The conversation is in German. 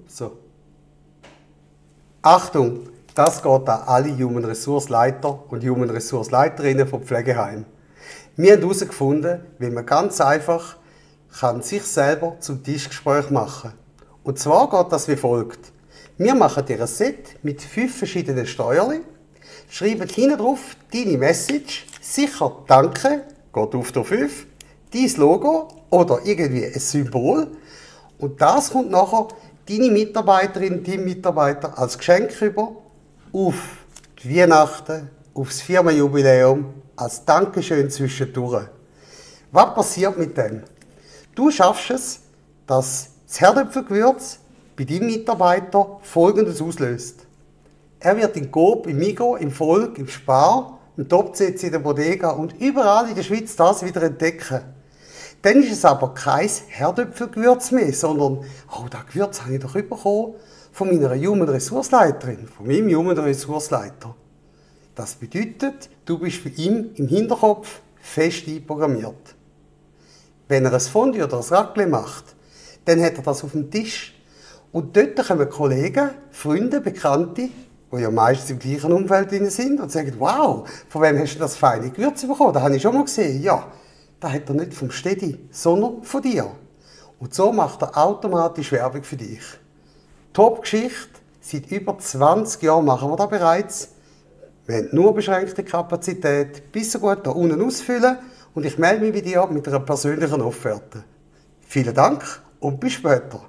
So. Achtung, das geht an alle Human Resource Leiter und Human Resource Leiterinnen von Pflegeheimen. Wir haben herausgefunden, wie man ganz einfach sich selber zum Tischgespräch machen kann. Und zwar geht das wie folgt. Wir machen dir ein Set mit 5 verschiedenen Steuerchen, schreiben hinten drauf deine Message, sicher Danke, geht auf der 5, dein Logo oder irgendwie ein Symbol. Und das kommt nachher deine Mitarbeiterin, dein Mitarbeiter als Geschenk über auf die Weihnachten, aufs Firmenjubiläum, als Dankeschön zwischendurch. Was passiert mit dem? Du schaffst es, dass das Herdöpfelgewürz bei deinem Mitarbeiter Folgendes auslöst. Er wird in Coop, im Migros, im Volk, im Spar, im Topsitz in der Bodega und überall in der Schweiz das wieder entdecken. Dann ist es aber kein Herdöpfelgewürz mehr, sondern, oh, das Gewürz habe ich doch bekommen von meiner Human Resource Leiterin, von meinem Human Resource Leiter. Das bedeutet, du bist bei ihm im Hinterkopf fest einprogrammiert. Wenn er ein Fondue oder ein Raclette macht, dann hat er das auf dem Tisch. Und dort kommen Kollegen, Freunde, Bekannte, die ja meistens im gleichen Umfeld sind und sagen, wow, von wem hast du das feine Gewürz bekommen? Das habe ich schon mal gesehen. Ja, das hat er nicht vom Städti, sondern von dir. Und so macht er automatisch Werbung für dich. Top-Geschichte, seit über 20 Jahren machen wir das bereits. Wir haben nur beschränkte Kapazität, bis so gut hier unten ausfüllen und ich melde mich bei dir mit einer persönlichen Offerte. Vielen Dank und bis später.